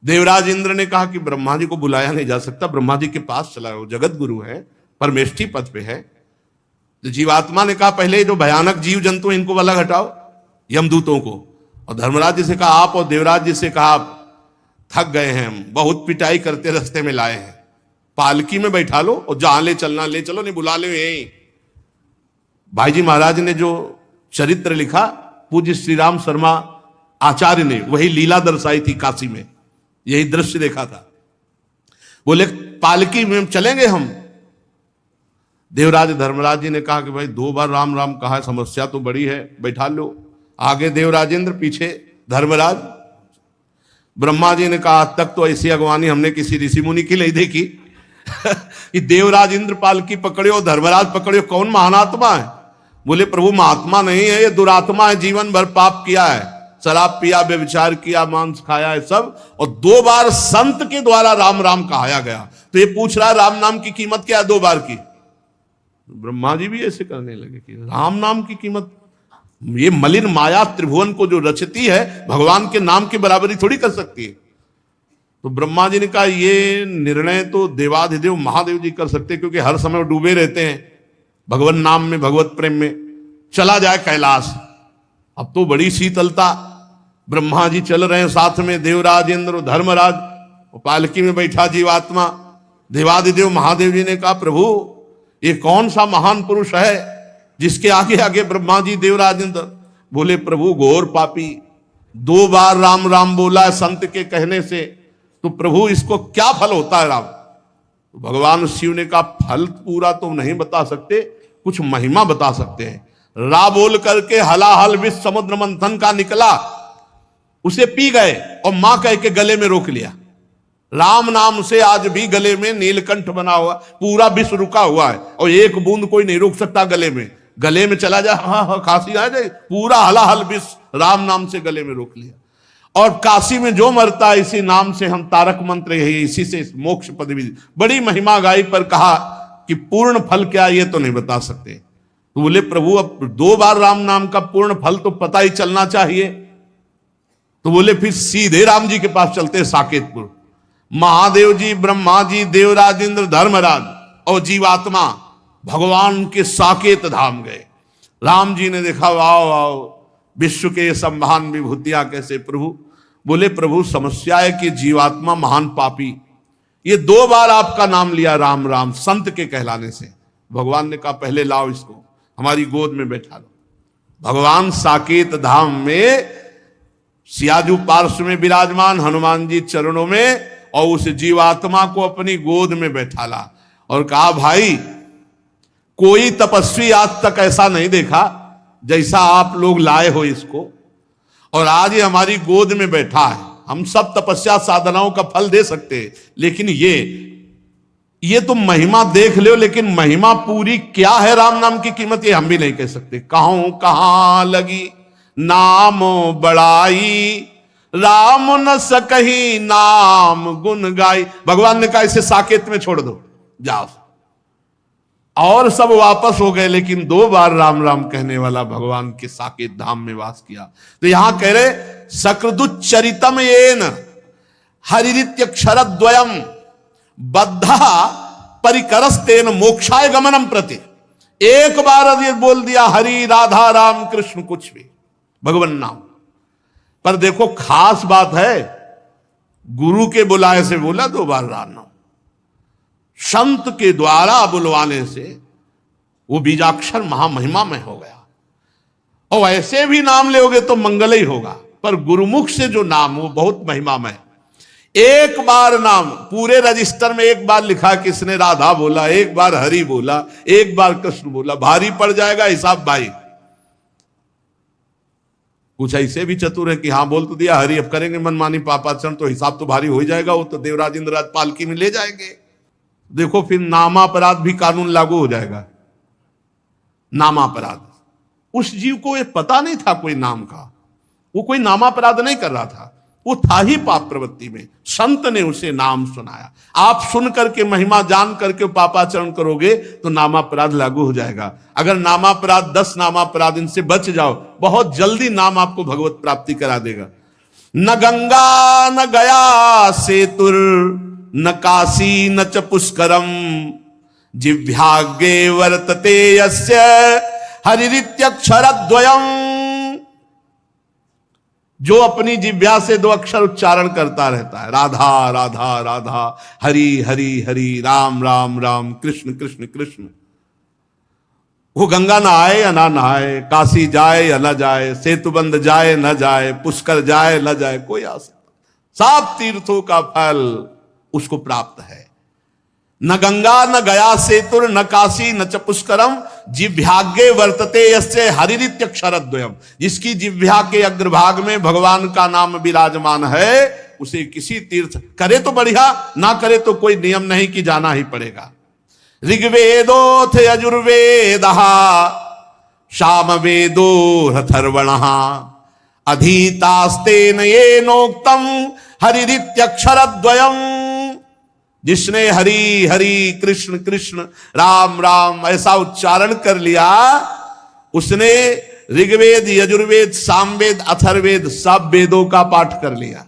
देवराज इंद्र ने कहा कि ब्रह्मा जी को बुलाया नहीं जा सकता, ब्रह्मा जी के पास चला, वो जगत गुरु है, परमेष्ठी पद पे है। तो जीवात्मा ने कहा पहले जो भयानक जीव जंतु इनको अलग हटाओ, यमदूतों को। और धर्मराज जी से कहा आप, और देवराज जी से कहा आप थक गए हैं, हम बहुत पिटाई करते रास्ते में लाए हैं, पालकी में बैठा लो और जहां ले चलना ले चलो, नहीं बुला लो यहीं। भाई जी महाराज ने जो चरित्र लिखा पूज्य श्री राम शर्मा आचार्य ने, वही लीला दर्शाई थी काशी में, यही दृश्य देखा था। बोले पालकी में चलेंगे हम। देवराज धर्मराज जी ने कहा कि भाई 2 बार राम राम कहा है, समस्या तो बड़ी है, बैठा लो। आगे देवराजेंद्र, पीछे धर्मराज। ब्रह्मा जी ने कहा आज तक तो ऐसी अगवानी हमने किसी ऋषि मुनि की नहीं देखी कि देवराज इंद्र पालकी पकड़ो, धर्मराज पकड़ो, कौन महानात्मा है? बोले प्रभु महात्मा नहीं है, ये दुरात्मा है, जीवन भर पाप किया है, शराब पिया, व्यभिचार किया, मांस खाया है सब, और 2 बार संत के द्वारा राम राम कहाया गया। तो ये पूछ रहा है राम नाम की कीमत क्या है 2 बार की? ब्रह्मा जी भी ऐसे करने लगे कि राम नाम की कीमत, ये मलिन माया त्रिभुवन को जो रचती है भगवान के नाम की बराबरी थोड़ी कर सकती है। तो ब्रह्मा जी ने कहा ये निर्णय तो देवाधिदेव महादेव जी कर सकते, क्योंकि हर समय डूबे रहते हैं भगवान नाम में, भगवत प्रेम में। चला जाए कैलाश। अब तो बड़ी शीतलता, ब्रह्मा जी चल रहे हैं साथ में, देवराज इंद्र धर्मराज, पालकी में बैठा जीवात्मा। देवाधिदेव महादेव जी ने कहा प्रभु ये कौन सा महान पुरुष है जिसके आगे आगे ब्रह्मा जी देवराज इंद्र? बोले प्रभु घोर पापी, 2 बार राम राम बोला है संत के कहने से, तो प्रभु इसको क्या फल होता है राम? तो भगवान शिव ने कहा फल पूरा तो नहीं बता सकते, कुछ महिमा बता सकते हैं। रा बोल करके हलाहल विष समुद्र मंथन का निकला, उसे पी गए और मां कह के गले में रोक लिया। राम नाम से आज भी गले में नीलकंठ बना हुआ, पूरा विष रुका हुआ है और एक बूंद कोई नहीं रोक सकता गले में। गले में चला जाए, हाँ खांसी आ जाए, पूरा हलाहल विष राम नाम से गले में रोक लिया। और काशी में जो मरता है इसी नाम से, हम तारक मंत्र है, इसी से मोक्ष पदवी। बड़ी महिमा गाई, पर कहा कि पूर्ण फल क्या ये तो नहीं बता सकते। तो बोले प्रभु अब 2 बार राम नाम का पूर्ण फल तो पता ही चलना चाहिए। तो बोले फिर सीधे राम जी के पास चलते साकेतपुर। महादेव जी, ब्रह्मा जी, देवराज इंद्र, धर्मराज और जीवात्मा भगवान के साकेत धाम गए। राम जी ने देखा वाह वाह, विश्व के सब महान विभूतियां कैसे प्रभु। बोले प्रभु समस्या है कि जीवात्मा महान पापी, ये 2 बार आपका नाम लिया राम राम संत के कहलाने से। भगवान ने कहा पहले लाओ इसको हमारी गोद में बैठा लो। भगवान साकेत धाम में सियाजू पार्श्व में विराजमान, हनुमान जी चरणों में, और उस जीवात्मा को अपनी गोद में बैठा ला और कहा भाई कोई तपस्वी आज तक ऐसा नहीं देखा जैसा आप लोग लाए हो इसको, और आज ये हमारी गोद में बैठा है। हम सब तपस्या साधनाओं का फल दे सकते हैं, लेकिन ये तुम महिमा देख लो, लेकिन महिमा पूरी क्या है राम नाम की कीमत ये हम भी नहीं कह सकते। कहूं कहां लगी नाम बड़ाई, राम न सकही नाम गुण गाई। भगवान ने कहा इसे साकेत में छोड़ दो, जाओ। और सब वापस हो गए, लेकिन 2 बार राम राम कहने वाला भगवान के साकेत धाम में वास किया। तो यहां कह रहे सकृदुच्चरितम येन हरिरित्यक्षरद्वयम बद्धा परिकरस्तेन मोक्षाय गमनम प्रति। एक बार ये बोल दिया हरि राधा राम कृष्ण कुछ भी भगवान नाम। पर देखो खास बात है, गुरु के बुलाए से बोला 2 बार राम नाम, संत के द्वारा बुलवाने से वो बीजाक्षर महामहिमा में हो गया। और ऐसे भी नाम लोगे तो मंगल ही होगा, पर गुरुमुख से जो नाम वो बहुत महिमा में। एक बार नाम पूरे रजिस्टर में एक बार लिखा, किसने राधा बोला, एक बार हरि बोला, एक बार कृष्ण बोला, भारी पड़ जाएगा हिसाब भाई। कुछ ऐसे भी चतुर है कि हाँ बोल तो दिया हरि, अब करेंगे मनमानी पापाचरण तो हिसाब तो भारी हो जाएगा, वो तो देवराज इंद्रराज पालकी में ले जाएंगे। देखो फिर नामापराध भी कानून लागू हो जाएगा। नामापराध, उस जीव को ये पता नहीं था कोई नाम का, वो कोई नामापराध नहीं कर रहा था, वो था ही पाप प्रवृत्ति में। संत ने उसे नाम सुनाया। आप सुन करके महिमा जान करके पापाचरण करोगे तो नामापराध लागू हो जाएगा। अगर नामापराध 10 नामापराध इनसे बच जाओ, बहुत जल्दी नाम आपको भगवत प्राप्ति करा देगा। न गंगा न गया सेतुर न काशी न च पुष्करम जिह्वाग्रे वर्तते यस्य हरिरित्यक्षरद्वयम्। जो अपनी जिह्वा से 2 अक्षर उच्चारण करता रहता है, राधा राधा राधा, हरि हरि हरि, राम राम राम, कृष्ण कृष्ण कृष्ण, वो गंगा नहाए या ना नहाए, काशी जाए या न जाए, सेतुबंध जाए न जाए, पुष्कर जाए न जाए, कोई आ सकता, सब तीर्थों का फल उसको प्राप्त है। न गंगा न गया सेतुर न काशी न च पुष्करम जिह्वाग्रे वर्तते यस्य हरिरित्यक्षरद्वयम्। जिसकी जिह्वा के अग्रभाग में भगवान का नाम विराजमान है, उसे किसी तीर्थ करे तो बढ़िया, ना करे तो कोई नियम नहीं कि जाना ही पड़ेगा। ऋग्वेदोथ यजुर्वेदः सामवेदो अथर्वणः अधीतास्तेन येनोक्तम् हरिरित्यक्षरद्वयम्। जिसने हरि हरि कृष्ण कृष्ण राम राम ऐसा उच्चारण कर लिया, उसने ऋग्वेद यजुर्वेद सामवेद अथर्ववेद सब वेदों का पाठ कर लिया।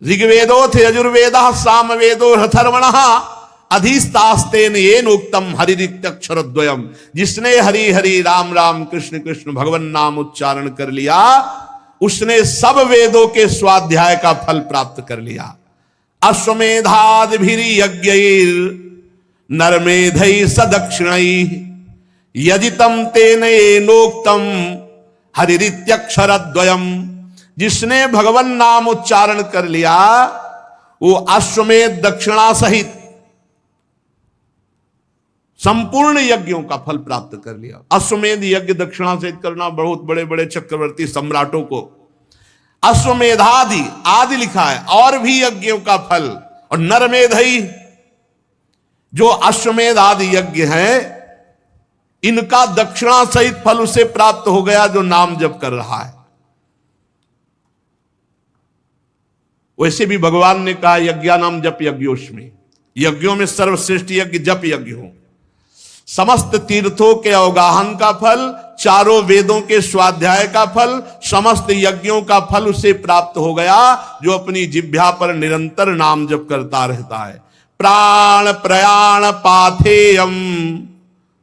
ऋग्वेदोथ यजुर्वेदः सामवेदो अथर्वणः अधिस्तास्तेन येन उक्तम हरिरित्यक्षरद्वयम्। जिसने हरि हरि राम राम कृष्ण कृष्ण भगवान नाम उच्चारण कर लिया, उसने सब वेदों के स्वाध्याय का फल प्राप्त कर लिया। अश्वमेधादिभिर्यज्ञैर् नरमेधैः सदक्षिणैः यजितं तेन येनोक्तं हरिरित्यक्षरद्वयम्। जिसने भगवान नाम उच्चारण कर लिया, वो अश्वमेध दक्षिणा सहित संपूर्ण यज्ञों का फल प्राप्त कर लिया। अश्वमेध यज्ञ दक्षिणा सहित करना बहुत बड़े बड़े चक्रवर्ती सम्राटों को अश्वमेधादि आदि लिखा है, और भी यज्ञों का फल। और नरमेधई जो अश्वमेध आदि यज्ञ है, इनका दक्षिणा सहित फल उसे प्राप्त हो गया जो नाम जप कर रहा है। वैसे भी भगवान ने कहा यज्ञानाम जप यज्ञोस्मि, यज्ञों में सर्वश्रेष्ठ यज्ञ जप यज्ञ हो। समस्त तीर्थों के अवगाहन का फल, चारों वेदों के स्वाध्याय का फल, समस्त यज्ञों का फल उसे प्राप्त हो गया जो अपनी जिह्वा पर निरंतर नाम जप करता रहता है। प्राण प्रयाण पाथेयम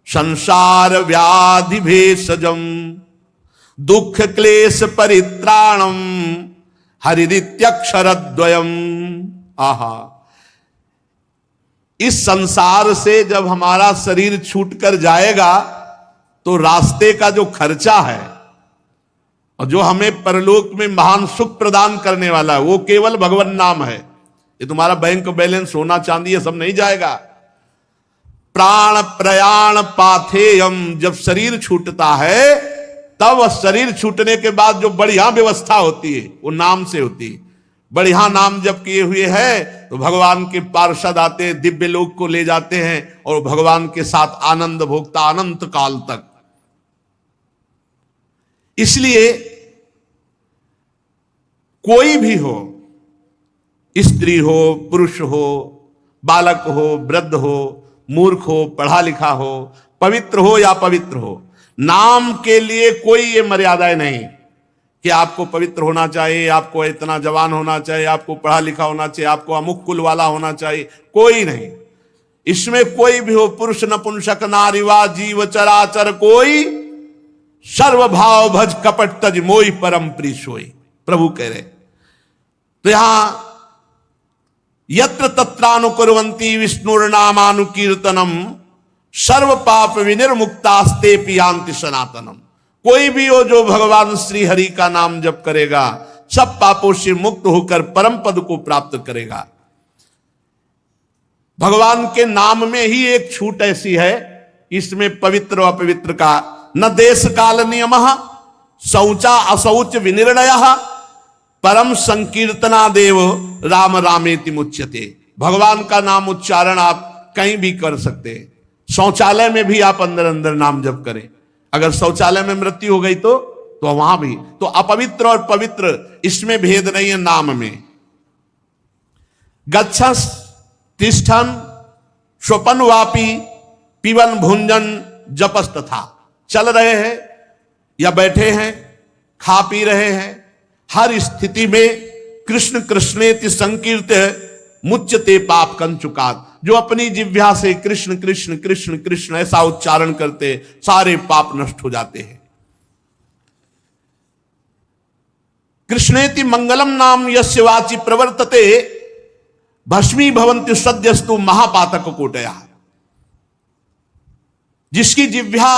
संसार व्याधि भेषजम दुख क्लेश परित्राणम हरिरित्यक्षरद्वयम्। आहा, इस संसार से जब हमारा शरीर छूटकर जाएगा तो रास्ते का जो खर्चा है और जो हमें परलोक में महान सुख प्रदान करने वाला है, वो केवल भगवान नाम है। ये तुम्हारा बैंक बैलेंस सोना चांदी ये सब नहीं जाएगा। प्राण प्रयाण पाथेयम, जब शरीर छूटता है तब शरीर छूटने के बाद जो बढ़िया व्यवस्था होती है वो नाम से होती है। बढ़िया नाम जब किए हुए है तो भगवान के पार्षद आते हैं, दिव्य लोक को ले जाते हैं और भगवान के साथ आनंद भोगता अनंत काल तक। इसलिए कोई भी हो, स्त्री हो पुरुष हो बालक हो वृद्ध हो, मूर्ख हो, पढ़ा लिखा हो, पवित्र हो या पवित्र हो, नाम के लिए कोई ये मर्यादाएं नहीं कि आपको पवित्र होना चाहिए, आपको इतना जवान होना चाहिए, आपको पढ़ा लिखा होना चाहिए, आपको अमुक कुल वाला होना चाहिए, कोई नहीं। इसमें कोई भी हो, पुरुष नपुंसक नारीवा जीव चराचर कोई, सर्वभाव भज कपट तज मोई परम प्री सोई, प्रभु कह रहे। तो यहां यत्र तत्रानुकुर्वन्ति विष्णुर्नामानुकीर्तनम सर्व पाप विनिर्मुक्तास्ते पियांति सनातनम। कोई भी हो जो भगवान श्री हरि का नाम जप करेगा, सब पापों से मुक्त होकर परम पद को प्राप्त करेगा। भगवान के नाम में ही एक छूट ऐसी है, इसमें पवित्र और अपवित्र का न देश काल नियमः शौचा अशौच विनिर्णयः परम संकीर्तना देव राम रामेति मुच्यते। भगवान का नाम उच्चारण आप कहीं भी कर सकते हैं। शौचालय में भी आप अंदर अंदर नाम जप करें, अगर शौचालय में मृत्यु हो गई तो वहां भी। तो अपवित्र और पवित्र इसमें भेद नहीं है नाम में। गच्छस तिष्ठन स्वपन वापी पिबन भुंजन जपस तथा। चल रहे हैं या बैठे हैं, खा पी रहे हैं, हर स्थिति में कृष्ण कृष्णेति संकीर्त मुच्यते पाप कंचुकात। जो अपनी जिह्वा से कृष्ण कृष्ण कृष्ण कृष्ण ऐसा उच्चारण करते, सारे पाप नष्ट हो जाते हैं। कृष्णेति मंगलम नाम यस्य वाचि प्रवर्तते भस्मी भवन्ति सद्यस्तु महापातक कोटया। जिसकी जिह्वा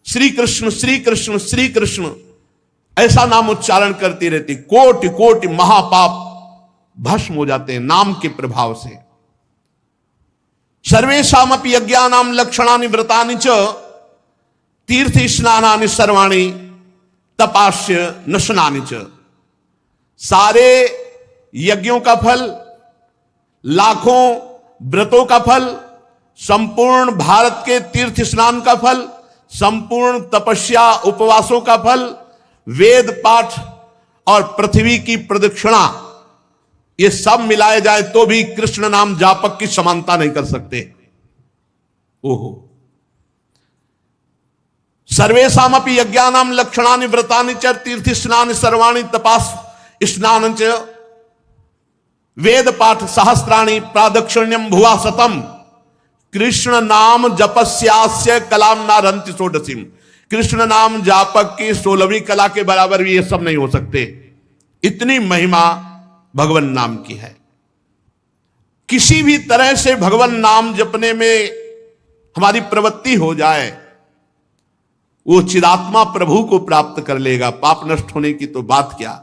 श्री कृष्ण श्री कृष्ण श्री कृष्ण ऐसा नाम उच्चारण करती रहती, कोटि कोटि महापाप भस्म हो जाते हैं नाम के प्रभाव से। सर्वेषामपि यज्ञानां लक्षणानि व्रतानि च तीर्थ स्नानानि सर्वाणि तपास्य नशनानि च। सारे यज्ञों का फल, लाखों व्रतों का फल, संपूर्ण भारत के तीर्थ स्नान का फल, संपूर्ण तपस्या उपवासों का फल, वेद पाठ और पृथ्वी की प्रदक्षिणा, ये सब मिलाए जाए तो भी कृष्ण नाम जापक की समानता नहीं कर सकते। ओहो। सर्वेषामपि यज्ञानां लक्षणानि व्रतानि च तीर्थ स्नानि सर्वाणि तपास स्नानं च वेद पाठ सहस्राणि प्रादक्षिण्यम भुवा शतम। कृष्ण नाम जपस्यास्य कलाम नारंति षोडशीम। कृष्ण नाम जापक की 16वीं कला के बराबर भी ये सब नहीं हो सकते। इतनी महिमा भगवान नाम की है। किसी भी तरह से भगवान नाम जपने में हमारी प्रवृत्ति हो जाए, वो चिदात्मा प्रभु को प्राप्त कर लेगा। पाप नष्ट होने की तो बात क्या।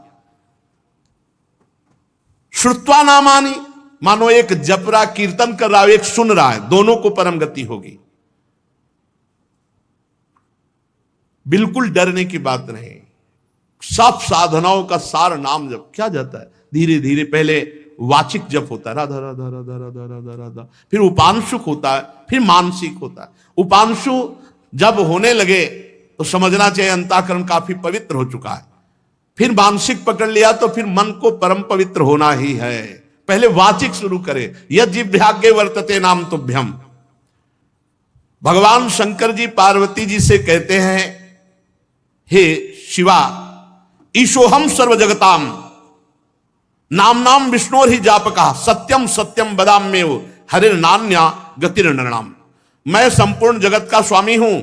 श्रुत्वा नामानि, मानो एक जप रहा कीर्तन कर रहा है, एक सुन रहा है, दोनों को परम गति होगी। बिल्कुल डरने की बात नहीं। सब साधनाओं का सार नाम जप। क्या जाता है धीरे धीरे, पहले वाचिक जप होता है राधा राधा राधा राधा राधा राधा, फिर उपांशुक होता है, फिर मानसिक होता है। उपांशु जब होने लगे तो समझना चाहिए अंतःकरण काफी पवित्र हो चुका है। फिर मानसिक पकड़ लिया तो फिर मन को परम पवित्र होना ही है। पहले वाचिक शुरू करे। यद जिह्वाग्ये वर्तते नाम तुभ्यम। भगवान शंकर जी पार्वती जी से कहते हैं, हे शिवा ईशोहम सर्व जगताम नाम नाम विष्णोर ही जापका सत्यम सत्यम बदाम्येव हरिर नान्या गतिर नृणाम। मैं संपूर्ण जगत का स्वामी हूं।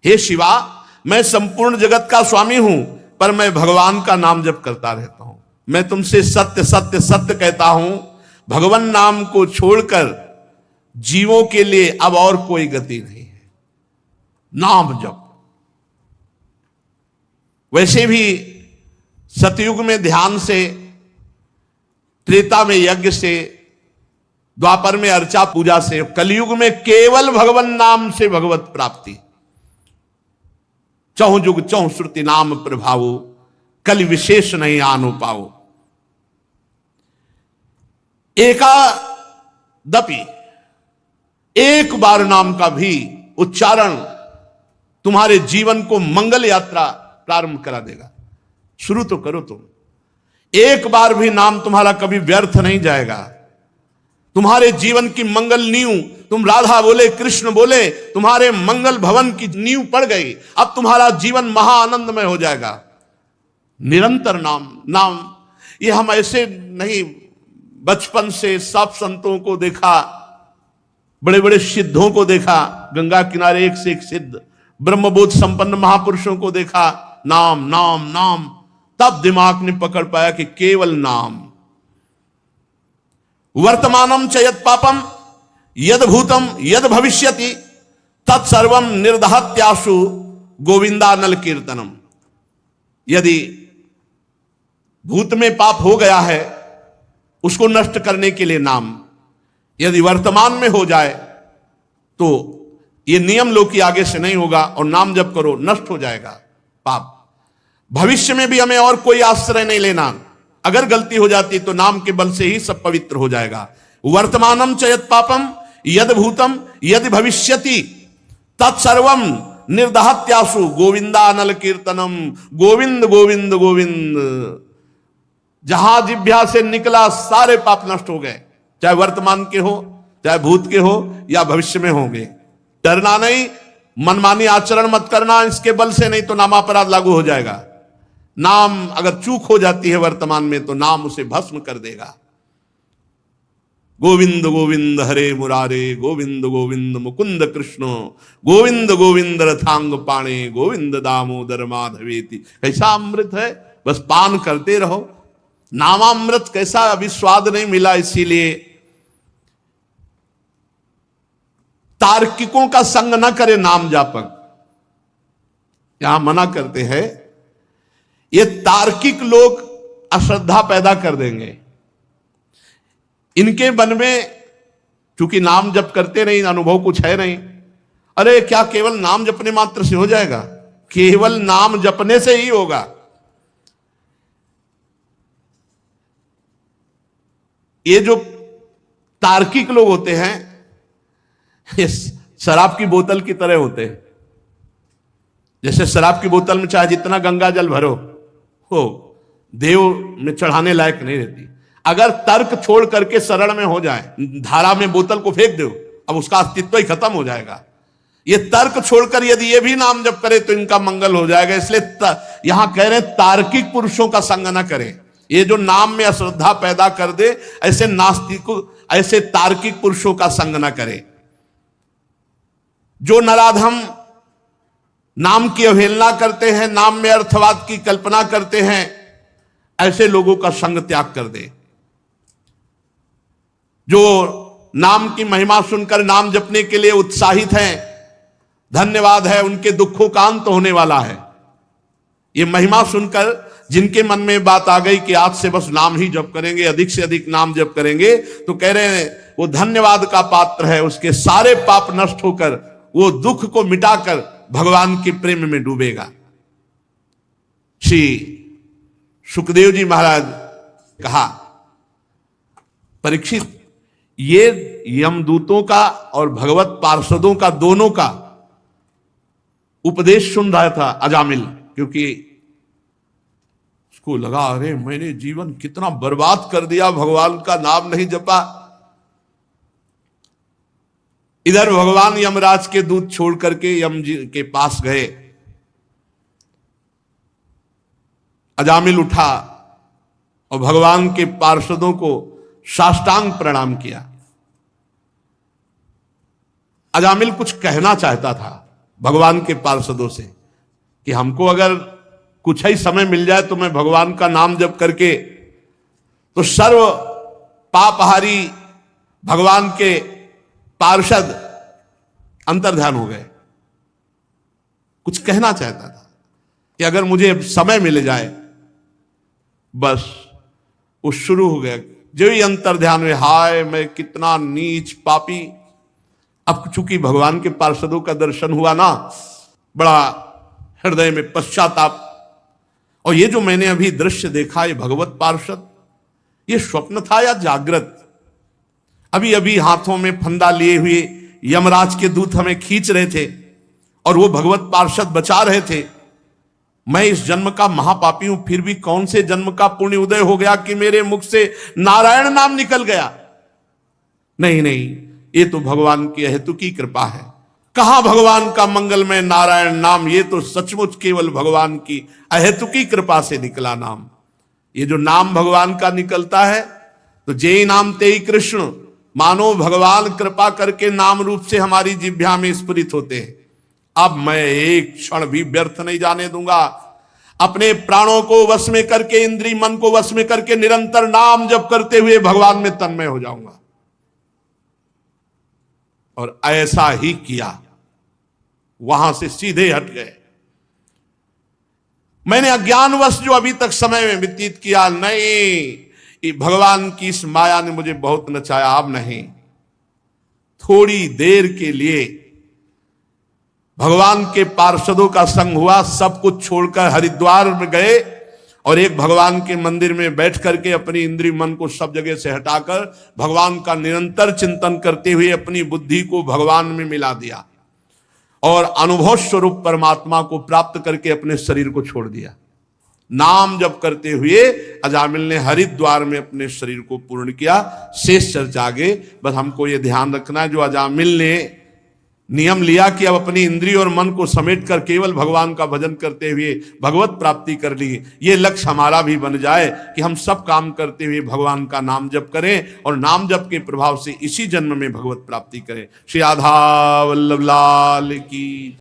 हे शिवा, मैं संपूर्ण जगत का स्वामी हूं, पर मैं भगवान का नाम जप करता रहता हूं। मैं तुमसे सत्य सत्य सत्य कहता हूं, भगवान नाम को छोड़कर जीवों के लिए अब और कोई गति नहीं है। नाम जप। वैसे भी सतयुग में ध्यान से, त्रेता में यज्ञ से, द्वापर में अर्चा पूजा से, कलयुग में केवल भगवान नाम से भगवत प्राप्ति। चहु जुग चहु श्रुति नाम प्रभावो कल विशेष नहीं आनो पाओ। एकादपि एक बार नाम का भी उच्चारण तुम्हारे जीवन को मंगल यात्रा प्रारंभ करा देगा। शुरू तो करो तुम। एक बार भी नाम तुम्हारा कभी व्यर्थ नहीं जाएगा। तुम्हारे जीवन की मंगल नींव, तुम राधा बोले कृष्ण बोले, तुम्हारे मंगल भवन की नींव पड़ गई। अब तुम्हारा जीवन महाआनंदमय हो जाएगा। निरंतर नाम नाम, ये हम ऐसे नहीं, बचपन से सब संतों को देखा, बड़े बड़े सिद्धों को देखा, गंगा किनारे एक से एक सिद्ध ब्रह्मबोध संपन्न महापुरुषों को देखा, नाम नाम नाम, तब दिमाग ने पकड़ पाया कि केवल नाम। वर्तमानम च यद पापम यद भूतम यद भविष्यति तत्सर्वम निर्दहत्याशु गोविंदानल कीर्तनम। यदि भूत में पाप हो गया है उसको नष्ट करने के लिए नाम, यदि वर्तमान में हो जाए तो ये नियम लो कि आगे से नहीं होगा और नाम जप करो, नष्ट हो जाएगा पाप। भविष्य में भी हमें और कोई आश्रय नहीं लेना, अगर गलती हो जाती तो नाम के बल से ही सब पवित्र हो जाएगा। वर्तमानम च यद पापम यद भूतम यद भविष्यति तत्सर्वम निर्दहत्यासु गोविंदानल कीर्तनम। गोविंद गोविंद गोविंद, जहां जिह्वा से निकला सारे पाप नष्ट हो गए, चाहे वर्तमान के हो, चाहे भूत के हो या भविष्य में होंगे। डरना नहीं, मनमानी आचरण मत करना इसके बल से, नहीं तो नामापराध लागू हो जाएगा। नाम अगर चूक हो जाती है वर्तमान में तो नाम उसे भस्म कर देगा। गोविंद गोविंद हरे मुरारे, गोविंद गोविंद मुकुंद कृष्ण, गोविंद गोविंद रथांग पाणे, गोविंद दामोदर माधवेति। कैसा अमृत है, बस पान करते रहो। नामामृत कैसा, अभी स्वाद नहीं मिला, इसीलिए तार्किकों का संग न करे नाम जापक। यहां मना करते हैं, ये तार्किक लोग अश्रद्धा पैदा कर देंगे। इनके मन में चूंकि नाम जप करते नहीं, अनुभव कुछ है नहीं, अरे क्या केवल नाम जपने मात्र से हो जाएगा? केवल नाम जपने से ही होगा। ये जो तार्किक लोग होते हैं ये शराब की बोतल की तरह होते हैं। जैसे शराब की बोतल में चाहे जितना गंगा जल भरो हो, देव में चढ़ाने लायक नहीं रहती। अगर तर्क छोड़ करके सरल में हो जाए, धारा में बोतल को फेंक दो, अब उसका अस्तित्व ही खत्म हो जाएगा। ये तर्क छोड़कर यदि ये भी नाम जप करे तो इनका मंगल हो जाएगा। इसलिए यहां कह रहे हैं तार्किक पुरुषों का संग न करें। ये जो नाम में अश्रद्धा पैदा कर दे, ऐसे नास्तिकों, ऐसे तार्किक पुरुषों का संग न करें। जो नराधम नाम की अवहेलना करते हैं, नाम में अर्थवाद की कल्पना करते हैं, ऐसे लोगों का संग त्याग कर दे। जो नाम की महिमा सुनकर नाम जपने के लिए उत्साहित हैं, धन्यवाद है, उनके दुखों का अंत होने वाला है। ये महिमा सुनकर जिनके मन में बात आ गई कि आज से बस नाम ही जप करेंगे, अधिक से अधिक नाम जप करेंगे, तो कह रहे हैं वो धन्यवाद का पात्र है। उसके सारे पाप नष्ट होकर वो दुख को मिटाकर भगवान के प्रेम में डूबेगा। श्री सुखदेव जी महाराज कहा, परीक्षित, ये यमदूतों का और भगवत पार्षदों का, दोनों का उपदेश सुन रहा था अजामिल, क्योंकि उसको लगा अरे मैंने जीवन कितना बर्बाद कर दिया, भगवान का नाम नहीं जपा। इधर भगवान यमराज के दूत छोड़ करके यम जी के पास गए। अजामिल उठा और भगवान के पार्षदों को साष्टांग प्रणाम किया। अजामिल कुछ कहना चाहता था भगवान के पार्षदों से कि हमको अगर कुछ ही समय मिल जाए तो मैं भगवान का नाम जप करके, तो सर्व पापहारी भगवान के पार्षद अंतर्ध्यान हो गए। कुछ कहना चाहता था कि अगर मुझे समय मिल जाए, बस वो शुरू हो गया। जो ही अंतर्ध्यान में, हाय मैं कितना नीच पापी। अब चूंकि भगवान के पार्षदों का दर्शन हुआ ना, बड़ा हृदय में पश्चाताप। और ये जो मैंने अभी दृश्य देखा, ये भगवत पार्षद, ये स्वप्न था या जागृत? अभी अभी हाथों में फंदा लिए हुए यमराज के दूत हमें खींच रहे थे और वो भगवत पार्षद बचा रहे थे। मैं इस जन्म का महापापी हूं, फिर भी कौन से जन्म का पुण्य उदय हो गया कि मेरे मुख से नारायण नाम निकल गया। नहीं नहीं, ये तो भगवान की अहेतु की कृपा है। कहा भगवान का मंगलमय नारायण नाम, ये तो सचमुच केवल भगवान की अहेतु की कृपा से निकला नाम। ये जो नाम भगवान का निकलता है, तो जेई नाम तेई कृष्ण, मानो भगवान कृपा करके नाम रूप से हमारी जिह्वा में स्फुरित होते हैं। अब मैं एक क्षण भी व्यर्थ नहीं जाने दूंगा। अपने प्राणों को वश में करके, इंद्रिय मन को वश में करके निरंतर नाम जप करते हुए भगवान में तन्मय हो जाऊंगा। और ऐसा ही किया, वहां से सीधे हट गए। मैंने अज्ञानवश जो अभी तक समय में व्यतीत किया, नहीं, भगवान की इस माया ने मुझे बहुत नचाया। अब नहीं, थोड़ी देर के लिए भगवान के पार्षदों का संग हुआ, सब कुछ छोड़कर हरिद्वार में गए और एक भगवान के मंदिर में बैठ करके अपनी इंद्रिय मन को सब जगह से हटाकर भगवान का निरंतर चिंतन करते हुए अपनी बुद्धि को भगवान में मिला दिया और अनुभव स्वरूप परमात्मा को प्राप्त करके अपने शरीर को छोड़ दिया। नाम जप करते हुए अजामिल ने हरिद्वार में अपने शरीर को पूर्ण किया। शेष चर्चा आगे। बस हमको ये ध्यान रखना है, जो अजामिल ने नियम लिया कि अब अपनी इंद्रिय और मन को समेट कर केवल भगवान का भजन करते हुए भगवत प्राप्ति कर ली, ये लक्ष्य हमारा भी बन जाए कि हम सब काम करते हुए भगवान का नाम जप करें और नाम जप के प्रभाव से इसी जन्म में भगवत प्राप्ति करें। श्री राधा वल्लभ लाल की।